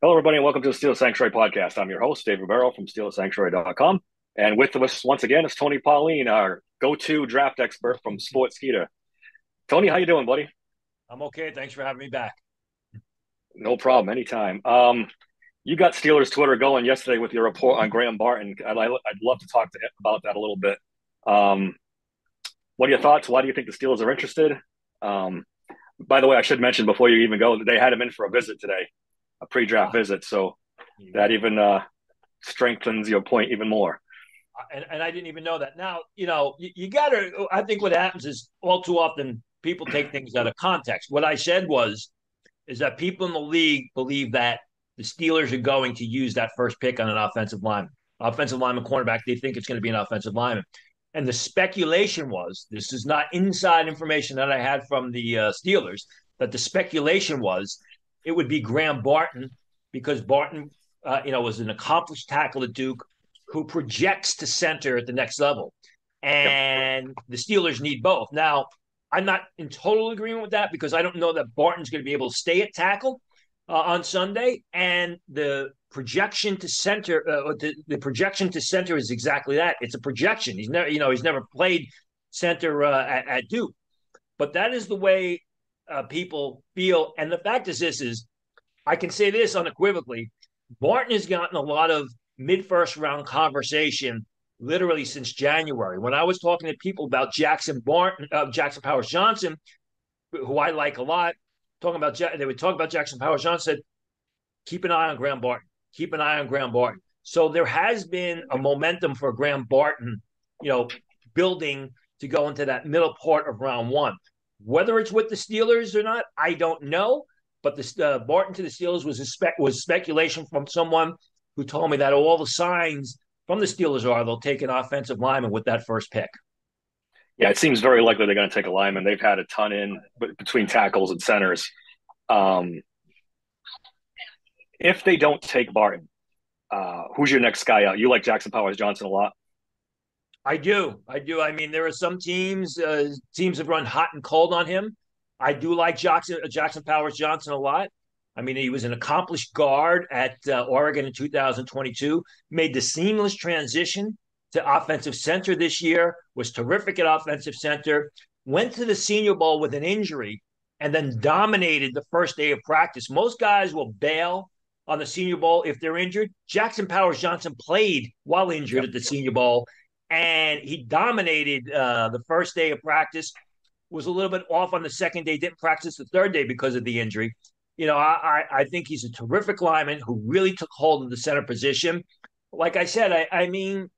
Hello, everybody, and welcome to the Steel Sanctuary podcast. I'm your host, Dave Ribeiro from SteelSanctuary.com. And with us once again is Tony Pauline, our go-to draft expert from Sportskeeda. Tony, how you doing, buddy? I'm okay. Thanks for having me back. No problem, anytime. You got Steelers Twitter going yesterday with your report on Graham Barton. I'd love to talk to him about that a little bit. Um, what are your thoughts? Why do you think the Steelers are interested? Um, by the way, I should mention before you even go that they had him in for a visit today, a pre-draft Ah, visit. So there you that go. even strengthens your point even more. And I didn't even know that. Now, you got to, I think what happens is all too often people take things out of context. What I said is that people in the league believe that the Steelers are going to use that first pick on an offensive lineman, cornerback. They think it's going to be an offensive lineman. And the speculation was, this is not inside information that I had from the Steelers, that the speculation was it would be Graham Barton because Barton, was an accomplished tackle at Duke who projects to center at the next level. Yep. And the Steelers need both. Now, I'm not in total agreement with that because I don't know that Barton's going to be able to stay at tackle on Sunday. And the projection to center is exactly that. It's a projection. He's never played center at Duke, but that is the way people feel. And the fact is, this is I can say this unequivocally: Barton has gotten a lot of mid first round conversation literally since January. When I was talking to people about Jackson Powers Johnson, who I like a lot, they would talk about Jackson Powers Johnson. Said, keep an eye on Graham Barton. Keep an eye on Graham Barton. So there has been a momentum for Graham Barton, building to go into that middle part of round one. Whether it's with the Steelers or not, I don't know. But the Barton to the Steelers was speculation from someone who told me that all the signs from the Steelers are they'll take an offensive lineman with that first pick. Yeah, it seems very likely they're going to take a lineman. They've had a ton in between tackles and centers. Um, if they don't take Barton, who's your next guy out? You like Jackson Powers Johnson a lot. I do. I do. I mean, there are some teams have run hot and cold on him. I do like Jackson Powers Johnson a lot. I mean, he was an accomplished guard at Oregon in 2022, made the seamless transition to offensive center this year, was terrific at offensive center, went to the Senior Bowl with an injury, and then dominated the first day of practice. Most guys will bail on the Senior Bowl if they're injured. Jackson Powers Johnson played while injured Yep. at the Senior Bowl, and he dominated the first day of practice. Was a little bit off on the second day, didn't practice the third day because of the injury. I think he's a terrific lineman who really took hold of the center position. Like I said, I mean,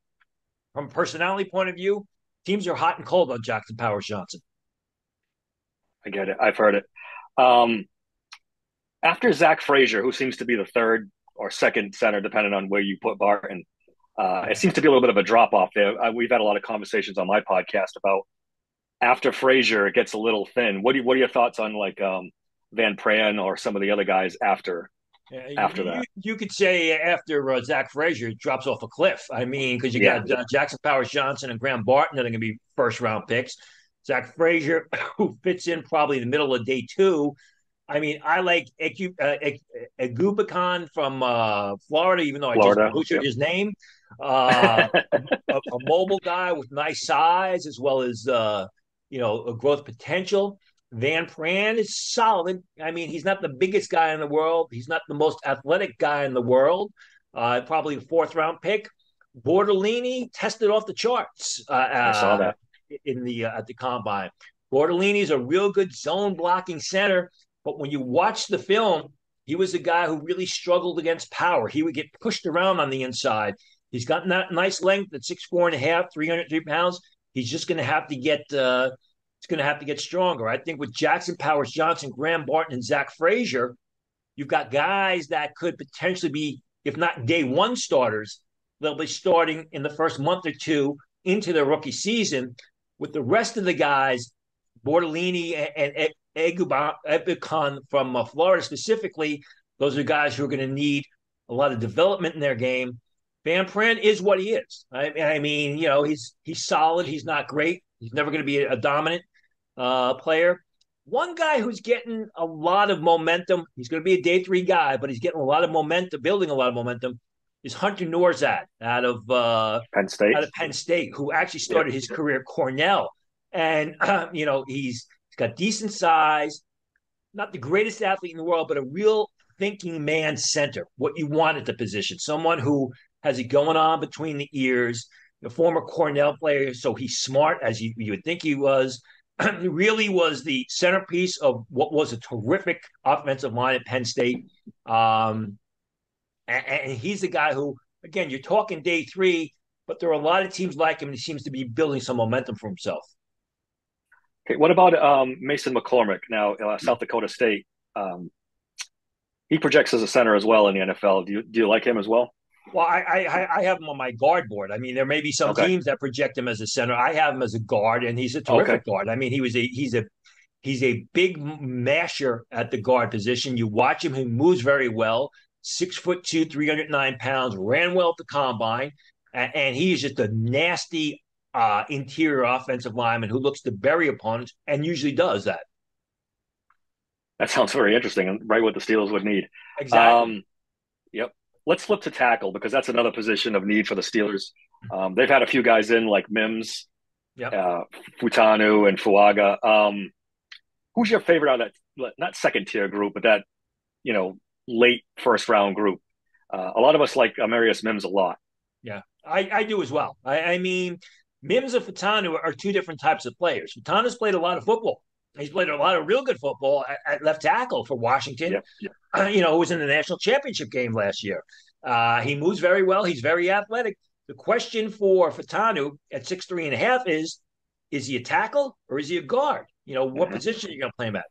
from a personality point of view, teams are hot and cold on Jackson Powers Johnson. I get it. I've heard it. Um, After Zach Frazier, who seems to be the third or second center, depending on where you put Barton, it seems to be a little bit of a drop off there. We've had a lot of conversations on my podcast about after Frazier, it gets a little thin. What are your thoughts on like Van Pran or some of the other guys after that? You could say after Zach Frazier drops off a cliff. I mean, because you Yeah, got Jackson Powers Johnson and Graham Barton that are going to be first round picks. Zach Frazier, who fits in probably in the middle of day two. I mean, I like Egubicon from Florida, even though I just Florida. butchered Yep. his name. Uh, a mobile guy with nice size as well as a growth potential. Van Pran is solid. I mean, he's not the biggest guy in the world. He's not the most athletic guy in the world. Probably a fourth round pick. Bortolini tested off the charts I saw that. in the at the combine. Bortolini is a real good zone blocking center, but when you watch the film, he was a guy who really struggled against power. He would get pushed around on the inside. He's got that nice length at 6'4" and a half, 303 pounds. He's just going to have to get it's going to have to get stronger. I think with Jackson Powers Johnson, Graham Barton, and Zach Frazier, you've got guys that could potentially be, if not day one starters, they'll be starting in the first month or two into their rookie season. With the rest of the guys, Bortolini and Ebicon from Florida specifically, those are guys who are going to need a lot of development in their game. Van Pran is what he is. I mean, he's solid. He's not great. He's never going to be a dominant player. One guy who's getting a lot of momentum, he's going to be a day three guy, but he's getting a lot of momentum, building a lot of momentum, is Hunter Norzat Penn State. out of Penn State, who actually Yep. started his career at Cornell. And, he's got decent size, not the greatest athlete in the world, but a real thinking man center, what you want at the position, someone who has it going on between the ears, the former Cornell player, so he's smart, as you would think he was. Really was the centerpiece of what was a terrific offensive line at Penn State. And he's the guy who, again, you're talking day three, but there are a lot of teams like him, and he seems to be building some momentum for himself. Okay, what about Mason McCormick now, South Dakota State? Um, he projects as a center as well in the NFL. Do you like him as well? Well, I have him on my guard board. I mean, there may be some Okay. teams that project him as a center. I have him as a guard, and he's a Okay. terrific guard. I mean, he's a big masher at the guard position. You watch him; he moves very well. 6'2", 309 pounds, ran well at the combine, and he is just a nasty interior offensive lineman who looks to bury opponents and usually does that. That sounds very interesting and right what the Steelers would need. Exactly. Um, yep. Let's flip to tackle because that's another position of need for the Steelers. They've had a few guys in like Mims, Yep. uh, Futanu, and Fuaga. Who's your favorite out of that, not second tier group, but that, you know, late first round group? A lot of us like Amarius Mims a lot. Yeah, I do as well. I mean, Mims and Fatanu are two different types of players. Fatanu's played a lot of football. He's played a lot of real good football at left tackle for Washington. Yep. Yep. Who was in the national championship game last year. He moves very well. He's very athletic. The question for Fatanu at 6'3.5" is he a tackle or is he a guard? What Mm-hmm. position are you going to play him at?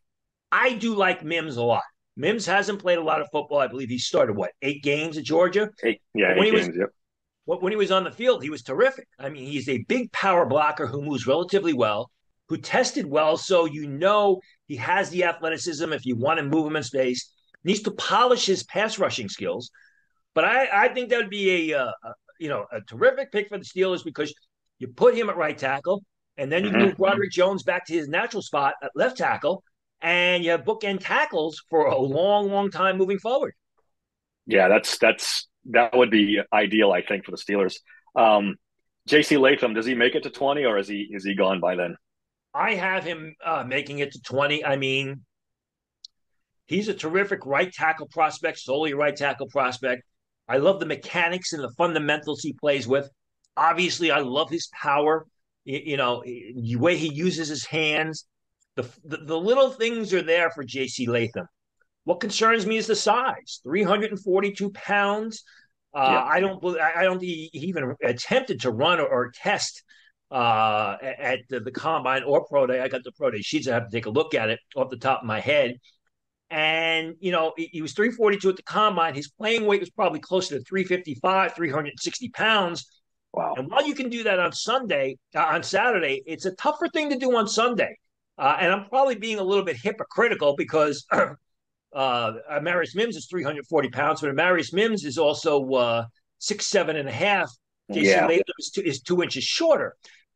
I do like Mims a lot. Mims hasn't played a lot of football. I believe he started, 8 games at Georgia? Yeah, But when eight he was games. Yep. when he was on the field, he was terrific. I mean, he's a big power blocker who moves relatively well, who tested well. So he has the athleticism if you want to move him in space. Needs to polish his pass rushing skills. But I think that would be a terrific pick for the Steelers because you put him at right tackle, and then you Mm-hmm. move Roderick Jones back to his natural spot at left tackle, and you have bookend tackles for a long, long time moving forward. Yeah, that would be ideal, I think, for the Steelers. Um, J.C. Latham, does he make it to 20 or is he gone by then? I have him making it to 20. I mean, he's a terrific right tackle prospect, solely right tackle prospect. I love the mechanics and the fundamentals he plays with. Obviously, I love his power. The way he uses his hands. The little things are there for J.C. Latham. What concerns me is the size, 342 pounds. Yeah. I don't think he even attempted to run or test at the combine or pro day. I got the pro day sheets. I have to take a look at it off the top of my head. And, he was 342 at the combine. His playing weight was probably closer to 355, 360 pounds. Wow. And while you can do that on Saturday, it's a tougher thing to do on Sunday. And I'm probably being a little bit hypocritical because Amarius Mims is 340 pounds, but Amarius Mims is also 6'7" and a half. JC Yeah, Latham is 2 inches shorter.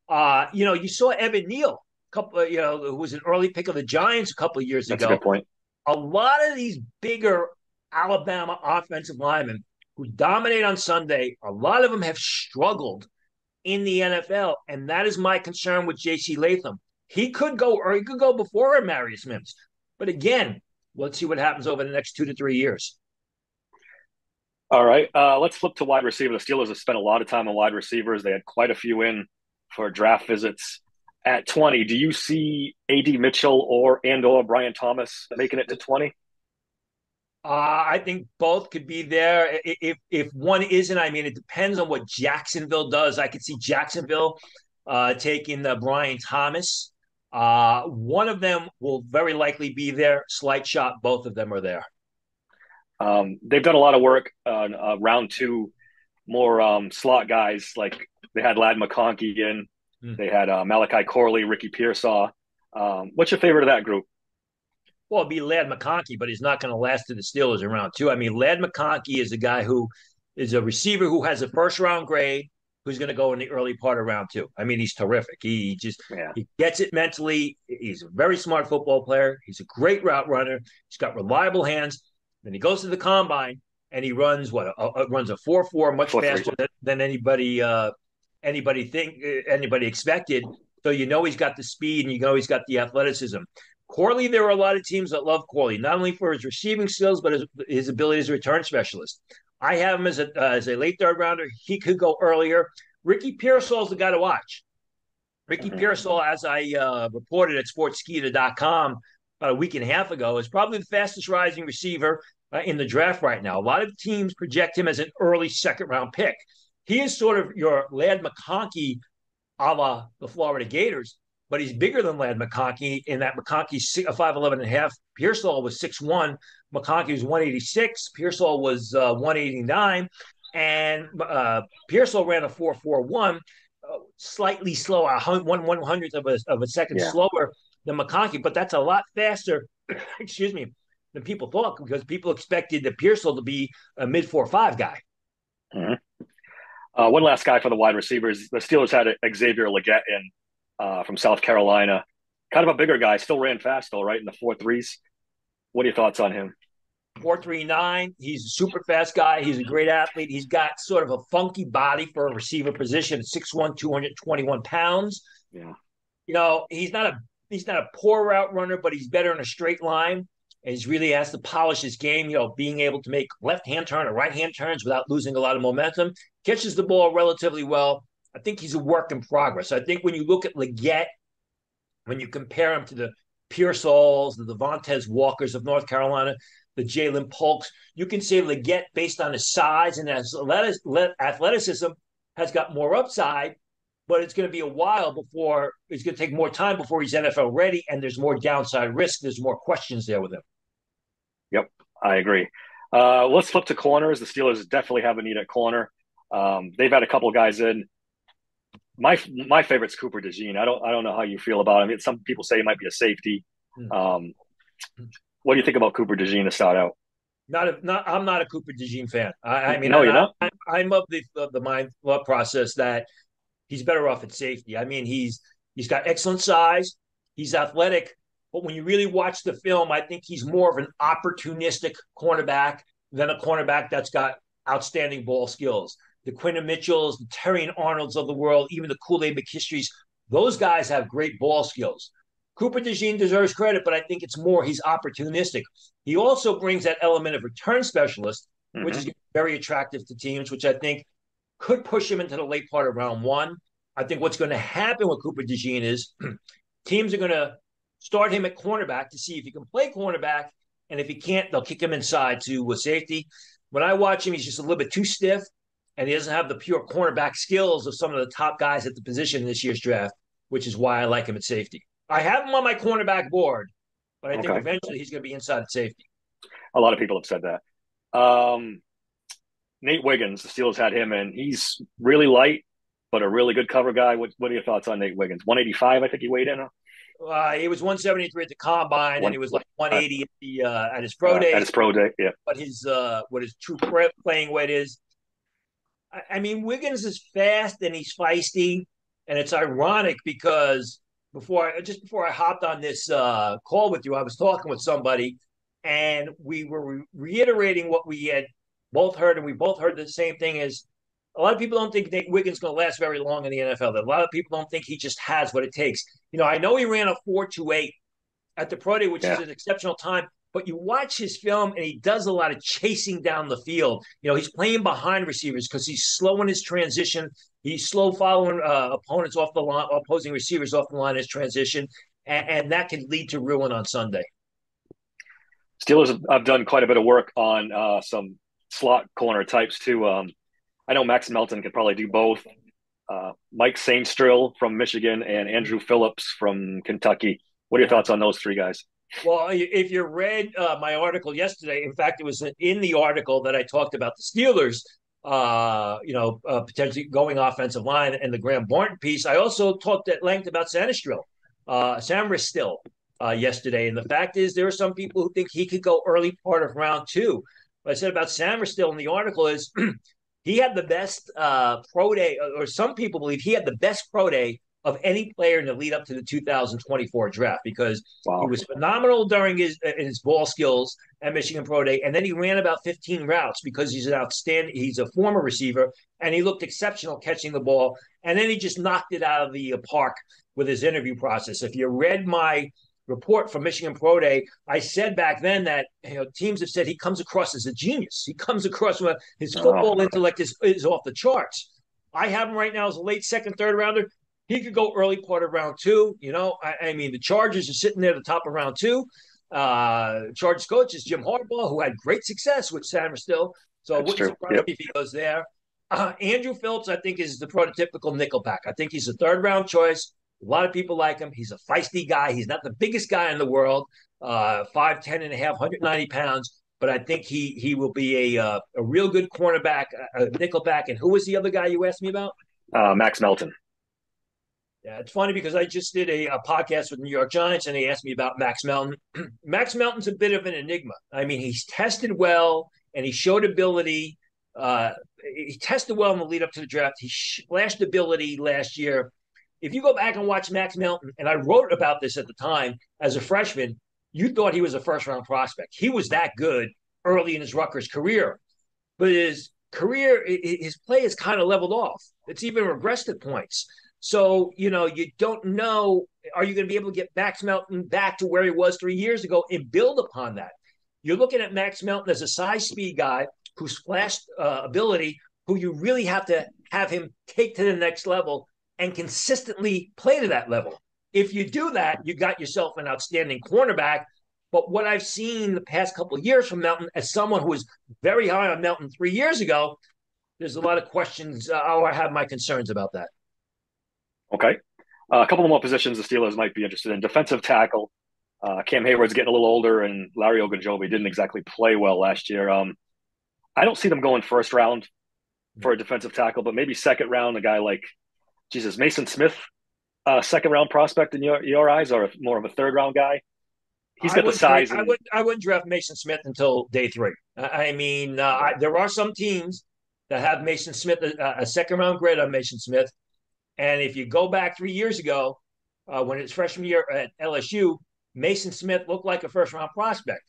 You saw Evan Neal, who was an early pick of the Giants a couple of years that's a ago. good point. A lot of these bigger Alabama offensive linemen who dominate on Sunday, a lot of them have struggled in the NFL, and that is my concern with J.C. Latham. He could go, or he could go before Marius Mims. But again, let's see what happens over the next 2 to 3 years. All right. Let's flip to wide receiver. The Steelers have spent a lot of time on wide receivers. They had quite a few in for draft visits. At 20, do you see A.D. Mitchell or Brian Thomas making it to 20? I think both could be there. If one isn't, I mean, it depends on what Jacksonville does. I could see Jacksonville taking Brian Thomas. One of them will very likely be there. Slight shot, both of them are there. They've done a lot of work on round two, more slot guys. Like they had Lad McConkey in, Hmm. they had Malachi Corley, Ricky Pearsall. What's your favorite of that group? Well, it'd be Lad McConkey, but he's not going to last to the Steelers in round two. I mean, Lad McConkey is a guy who is a receiver who has a first round grade, who's going to go in the early part of round two. I mean, he's terrific. Yeah, He gets it mentally. He's a very smart football player. He's a great route runner. He's got reliable hands. Then he goes to the combine and he runs runs a 4.4, much 4.3. faster than anybody expected. So you know he's got the speed and you know he's got the athleticism. Corley, there are a lot of teams that love Corley, not only for his receiving skills, but his ability as a return specialist. I have him as a late third rounder. He could go earlier. Ricky Pearsall's the guy to watch. Ricky Pearsall, as I reported at sportskeeda.com about a week and a half ago, is probably the fastest rising receiver in the draft right now. A lot of teams project him as an early second round pick. He is sort of your Ladd McConkey a la the Florida Gators, but he's bigger than Ladd McConkey in that McConkey's 5'11" and a half. Pearsall was 6'1". McConkey was 186. Pearsall was 189. And Pearsall ran a 4.41, slightly slower, 1/100th of a second slower than McConkey, but that's a lot faster, excuse me, than people thought, because people expected the Pearsall to be a mid 4.5 guy. Mm-hmm. One last guy for the wide receivers. The Steelers had Xavier Legette in from South Carolina. Kind of a bigger guy, still ran fast though, right? In the 4.3s. What are your thoughts on him? 4.39. He's a super fast guy. He's a great athlete. He's got sort of a funky body for a receiver position. 6'1", 221 pounds. Yeah. You know, he's not a poor route runner, but he's better in a straight line. And he really has to polish his game, you know, being able to make left-hand turn or right-hand turns without losing a lot of momentum. Catches the ball relatively well. I think he's a work in progress. I think when you look at Legette, when you compare him to the Pearsalls, the Devontae Walkers of North Carolina, the Jalen Polks, you can say Legette, based on his size and his athleticism, has got more upside, but it's going to be a while before it's going to take more time before he's NFL ready, and there's more downside risk. There's more questions there with him. Yep, I agree. Let's flip to corners. The Steelers definitely have a need at corner. They've had a couple guys in. My favorite's Cooper DeJean. I don't know how you feel about him. I mean, some people say he might be a safety. What do you think about Cooper DeJean to start out? I'm not a Cooper DeJean fan. I mean, no, you're not. I'm of the mind thought process that he's better off at safety. I mean, he's got excellent size. He's athletic. But when you really watch the film, I think he's more of an opportunistic cornerback than a cornerback that's got outstanding ball skills. The Quinton Mitchells, the Terrion Arnolds of the world, even the Kool-Aid McKistries, those guys have great ball skills. Cooper DeJean deserves credit, but I think it's more he's opportunistic. He also brings that element of return specialist, which is very attractive to teams, which I think could push him into the late part of round one. I think what's going to happen with Cooper DeJean is teams are going to start him at cornerback to see if he can play cornerback, and if he can't, they'll kick him inside to a safety. When I watch him, he's just a little bit too stiff, and he doesn't have the pure cornerback skills of some of the top guys at the position in this year's draft, which is why I like him at safety. I have him on my cornerback board, but I think eventually he's going to be inside at safety. A lot of people have said that. Nate Wiggins, the Steelers had him in. He's really light, but a really good cover guy. What are your thoughts on Nate Wiggins? 185, I think he weighed in. He was 173 at the combine, and he was like 180 at his pro day. At his pro day, yeah. But what his true playing weight is. I mean, Wiggins is fast and he's feisty, and it's ironic because before I hopped on this call with you, I was talking with somebody, and we were reiterating what we had both heard, and we both heard the same thing: is a lot of people don't think Nate Wiggins is going to last very long in the NFL. A lot of people don't think he just has what it takes. You know, I know he ran a 4.28 at the pro day, which is an exceptional time. But you watch his film, and he does a lot of chasing down the field. You know, he's playing behind receivers because he's slow in his transition. He's slow following opponents off the line, opposing receivers off the line in his transition, and that can lead to ruin on Sunday. Steelers have done quite a bit of work on some slot corner types too. I know Max Melton could probably do both. Mike Sainstrill from Michigan and Andrew Phillips from Kentucky. What are your thoughts on those three guys? Well, if you read my article yesterday, in fact, it was in the article that I talked about the Steelers, potentially going offensive line and the Graham Barton piece. I also talked at length about Sainristil yesterday. And the fact is, there are some people who think he could go early part of round two. What I said about Sainristil in the article is he had the best pro day, or some people believe he had the best pro day of any player in the lead up to the 2024 draft because he Wow. was phenomenal during his ball skills at Michigan Pro Day, and then he ran about 15 routes because he's a former receiver, and he looked exceptional catching the ball, and then he just knocked it out of the park with his interview process. If you read my report from Michigan Pro Day, I said back then that teams have said he comes across as a genius. He comes across with his Oh, football intellect is off the charts. I have him right now as a late second, third rounder. He could go early part of round two. I mean, the Chargers are sitting there at the top of round two. Chargers coach is Jim Harbaugh, who had great success with Still. So it that's wouldn't true. surprise Yep. me if he goes there. Andrew Phillips, I think, is the prototypical nickelback. I think he's a third round choice. A lot of people like him. He's a feisty guy. He's not the biggest guy in the world, 5'10" and a half, 190 pounds. But I think he will be a real good cornerback, a nickelback. And who was the other guy you asked me about? Max Melton. Yeah, it's funny because I just did a podcast with the New York Giants and they asked me about Max Melton. Max Melton's a bit of an enigma. I mean, he's tested well and he showed ability. He tested well in the lead up to the draft. He flashed ability last year. If you go back and watch Max Melton, and I wrote about this at the time as a freshman, you thought he was a first round prospect. He was that good early in his Rutgers career, but his play has kind of leveled off. It's even regressed at points. So, you don't know, are you going to be able to get Max Melton back to where he was 3 years ago and build upon that? You're looking at Max Melton as a size speed guy who's flashed ability, who you really have to have him take to the next level and consistently play to that level. If you do that, you got yourself an outstanding cornerback. But what I've seen the past couple of years from Melton, as someone who was very high on Melton 3 years ago, there's a lot of questions. I have my concerns about that. Okay. A couple more positions the Steelers might be interested in. Defensive tackle. Cam Hayward's getting a little older, and Larry Ogunjobi didn't exactly play well last year. I don't see them going first round for a defensive tackle, but maybe second round, a guy like, Jesus, Mason Smith, second round prospect in your eyes, or more of a third round guy? He's I got the wouldn't trade. size and I wouldn't draft Mason Smith until day three. I mean, there are some teams that have Mason Smith a second round grade on Mason Smith, and if you go back 3 years ago, when his freshman year at LSU, Mason Smith looked like a first round prospect.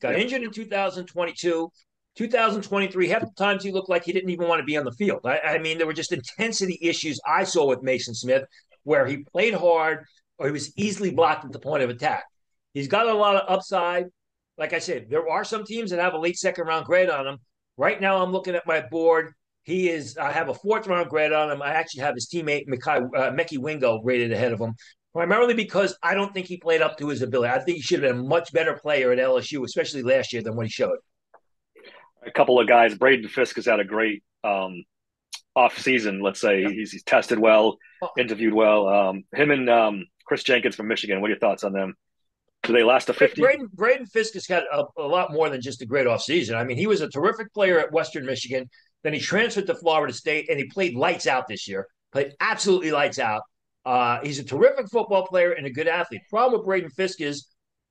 Got yep. injured in 2022. 2023, half the times he looked like he didn't even want to be on the field. I mean, there were just intensity issues I saw with Mason Smith where he played hard or he was easily blocked at the point of attack. He's got a lot of upside. Like I said, there are some teams that have a late second round grade on him. Right now, I'm looking at my board. I have a fourth round grade on him. I actually have his teammate, Mekhi Wingo, rated ahead of him, primarily because I don't think he played up to his ability. I think he should have been a much better player at LSU, especially last year, than what he showed. A couple of guys. Braden Fisk has had a great off season. Let's say he's tested well, interviewed well. Him and Chris Jenkins from Michigan. What are your thoughts on them? Do they last a 50? Braden Fisk has got a lot more than just a great offseason. I mean, he was a terrific player at Western Michigan. Then he transferred to Florida State, and he played lights out this year. Played absolutely lights out. He's a terrific football player and a good athlete. Problem with Braden Fisk is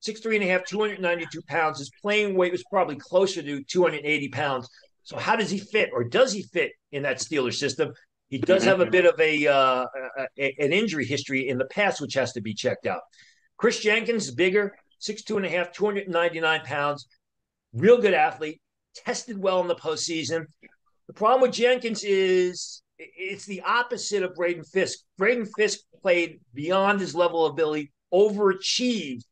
6'3" and a half, 292 pounds. His playing weight was probably closer to 280 pounds. So how does he fit, or does he fit in that Steelers system? He does have a bit of an injury history in the past, which has to be checked out. Chris Jenkins is bigger, 6'2" and a half, 299 pounds. Real good athlete, tested well in the postseason. The problem with Jenkins is it's the opposite of Braden Fisk. Braden Fisk played beyond his level of ability, overachieved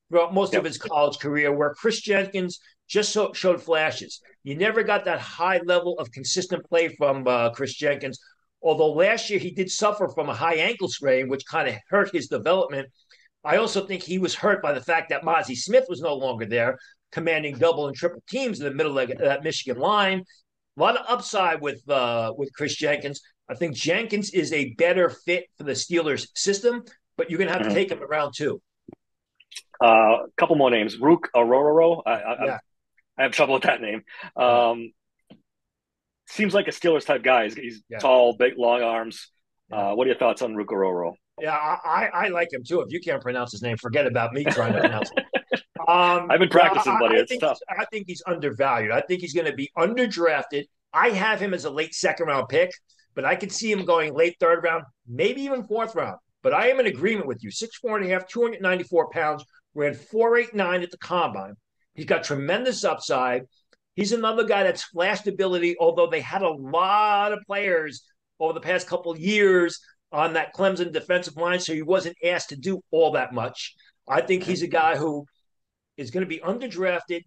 throughout most of his college career, where Chris Jenkins just showed flashes. You never got that high level of consistent play from Chris Jenkins, although last year he did suffer from a high ankle sprain, which kind of hurt his development. I also think he was hurt by the fact that Mozzie Smith was no longer there, commanding double and triple teams in the middle of that Michigan line. A lot of upside with Chris Jenkins. I think Jenkins is a better fit for the Steelers system, but you're going to have to take him around two. A couple more names. Rook Ororo. Yeah. I have trouble with that name. Seems like a Steelers type guy. He's tall, big, long arms. What are your thoughts on Rook Ororo? Yeah, I like him too. If you can't pronounce his name, forget about me trying to pronounce it. I've been practicing, buddy. It's tough. I think he's undervalued. I think he's going to be underdrafted. I have him as a late second round pick, but I could see him going late third round, maybe even fourth round. But I am in agreement with you. 6'4.5", 294 pounds, ran 4.89 at the combine. He's got tremendous upside. He's another guy that's flashed ability, although they had a lot of players over the past couple of years on that Clemson defensive line, so he wasn't asked to do all that much. I think he's a guy who is going to be underdrafted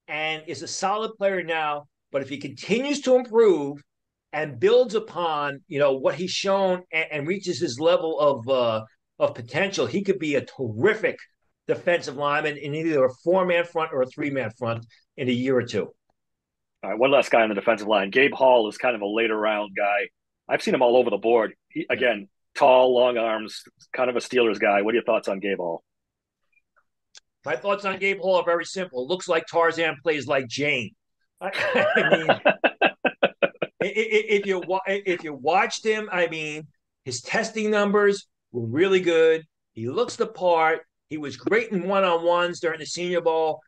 and is a solid player now. But if he continues to improve and builds upon what he's shown and reaches his level of potential, he could be a terrific defensive lineman in either a 4-man front or a 3-man front in a year or two. All right, one last guy on the defensive line. Gabe Hall is kind of a later round guy. I've seen him all over the board. He, Yeah. again, tall, long arms, kind of a Steelers guy. What are your thoughts on Gabe Hall? My thoughts on Gabe Hall are very simple. It looks like Tarzan plays like Jane. I mean, if you watched him, I mean, his testing numbers were really good. He looks the part. He was great in one-on-ones during the Senior Bowl,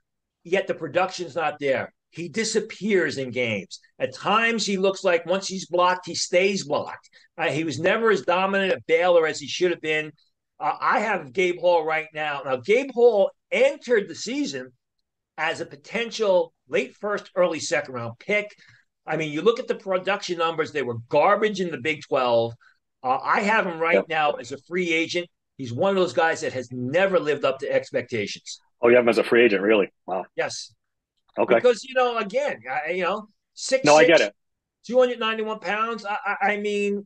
yet the production's not there. He disappears in games. At times, he looks like once he's blocked, he stays blocked. He was never as dominant a Baylor as he should have been. I have Gabe Hall right now. Now, Gabe Hall entered the season as a potential late first, early second round pick. I mean, you look at the production numbers, they were garbage in the Big 12. I have him right Yep. now as a free agent. He's one of those guys that has never lived up to expectations. Oh, you have him as a free agent, really? Wow. Yes. Okay. Because, again, No, I get 6'6", it. 291 pounds. I mean,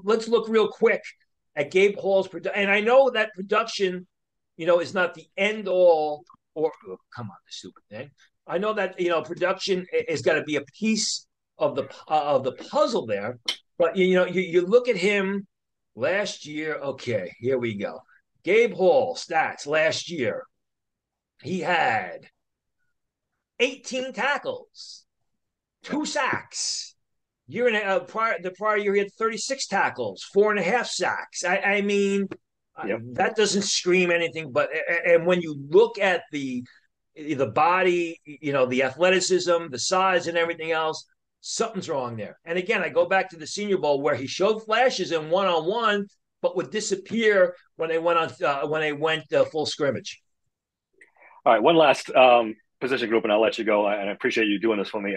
let's look real quick at Gabe Hall's production. And I know that production, is not the end all or come on, the stupid thing. I know that production is got to be a piece of the puzzle there, but you look at him last year. Okay, here we go. Gabe Hall stats last year. He had 18 tackles, Yep. 2 sacks. The prior year he had 36 tackles, 4.5 sacks. I mean, Yep. that doesn't scream anything. But and when you look at the body, the athleticism, the size, and everything else, something's wrong there. And again, I go back to the Senior Bowl where he showed flashes in one-on-one, but would disappear when they went full scrimmage. All right, one last position group, and I'll let you go. And I appreciate you doing this for me.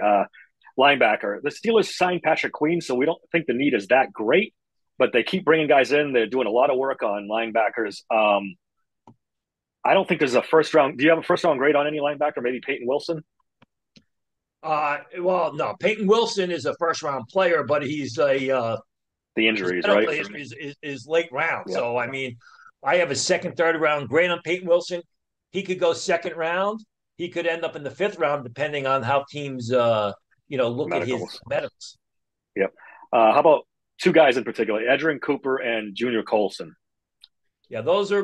Linebacker. The Steelers signed Patrick Queen, so we don't think the need is that great, but they keep bringing guys in. They're doing a lot of work on linebackers. I don't think there's a first round. Do you have a first round grade on any linebacker? Maybe Peyton Wilson? Well, no, Peyton Wilson is a first round player, but he's The his injuries, medical right? history is late round. Yeah. So I mean, I have a second, third round grade on Peyton Wilson. He could go second round. He could end up in the fifth round, depending on how teams look at his Medicals. medicals. Yep. How about two guys in particular, Edgerrin Cooper and Junior Colson? Yeah, those are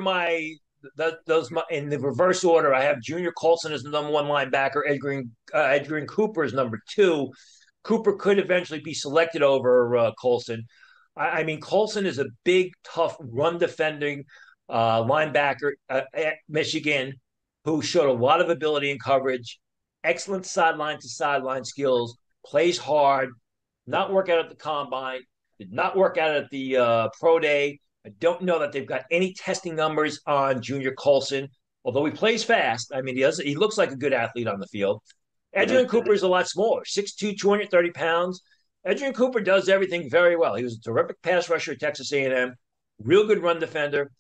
those in the reverse order. I have Junior Colson as the number one linebacker. Edgerrin Cooper is number two. Cooper could eventually be selected over Colson. I mean, Colson is a big, tough, run defending linebacker at Michigan who showed a lot of ability in coverage, excellent sideline to sideline skills, plays hard, not work out at the combine, did not work out at the pro day. I don't know that they've got any testing numbers on Junior Colson, although he plays fast. I mean, he looks like a good athlete on the field. Mm-hmm. Edgerrin Cooper is a lot smaller, 6'2", 230 pounds. Edgerrin Cooper does everything very well. He was a terrific pass rusher at Texas A&M, real good run defender,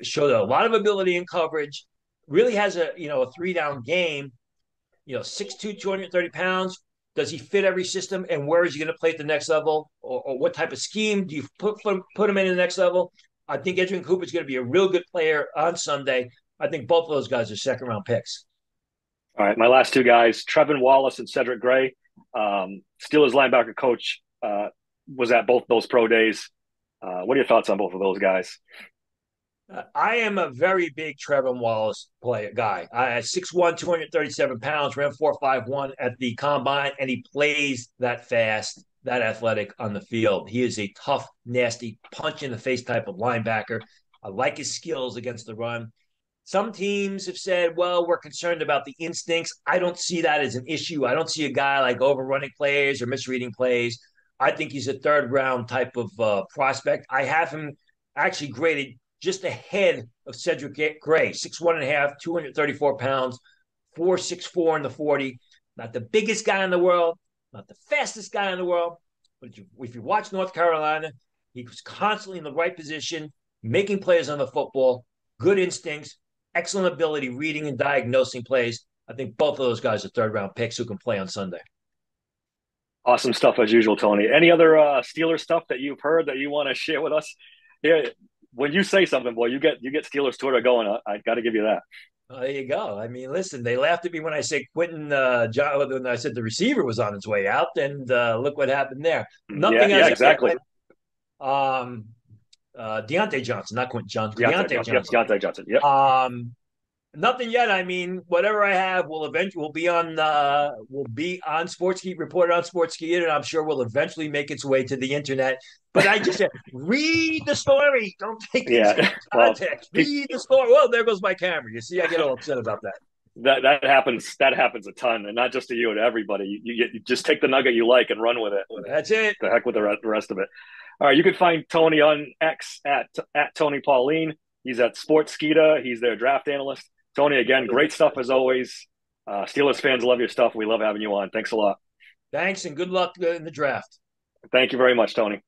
showed a lot of ability in coverage, really has a 3-down game, 6'2", 230 pounds. Does he fit every system, and where is he going to play at the next level, or what type of scheme do you put him in the next level? I think Edgerrin Cooper is going to be a real good player on Sunday. I think both of those guys are second-round picks. All right, my last two guys, Trevin Wallace and Cedric Gray. Steelers linebacker coach was at both those pro days. What are your thoughts on both of those guys? I am a very big Trevin Wallace guy. I 6'1", 237 pounds, ran 4.51 at the combine, and he plays that fast, that athletic on the field. He is a tough, nasty, punch in the face type of linebacker. I like his skills against the run. Some teams have said, well, we're concerned about the instincts. I don't see that as an issue. I don't see a guy like overrunning plays or misreading plays. I think he's a third round type of prospect. I have him actually graded just ahead of Cedric Gray, 6'1.5", 234 pounds, 4.64 in the 40. Not the biggest guy in the world, not the fastest guy in the world. But if you watch North Carolina, he was constantly in the right position, making plays on the football, good instincts, excellent ability reading and diagnosing plays. I think both of those guys are third round picks who can play on Sunday. Awesome stuff as usual, Tony. Any other Steelers stuff that you've heard that you want to share with us? Yeah, when you say something, boy, you get Steelers Twitter going. I got to give you that. There you go. I mean, listen, they laughed at me when I said Quentin John, when I said the receiver was on his way out, and look what happened there. Yeah, Nothing yeah, as of yet. exactly. Deontay Johnson, not Quentin Johnson. Deontay Deontay Johnson. Yep, Johnson. Deontay Johnson. Yep. Nothing yet. I mean, whatever I have will be on Sportskeet, reported on Sportskeet, and I'm sure will eventually make its way to the internet. But I just said, read the story. Don't take things in Yeah. Well, context. Read the story. Well, there goes my camera. You see, I get all upset about that. that happens. That happens a ton, and not just to you, to everybody. You just take the nugget you like and run with it. And That's it. the heck with the rest of it. All right, you can find Tony on X at Tony Pauline. He's at Sportskeeta. He's their draft analyst. Tony, again, great stuff as always. Steelers fans love your stuff. We love having you on. Thanks a lot. Thanks and good luck in the draft. Thank you very much, Tony.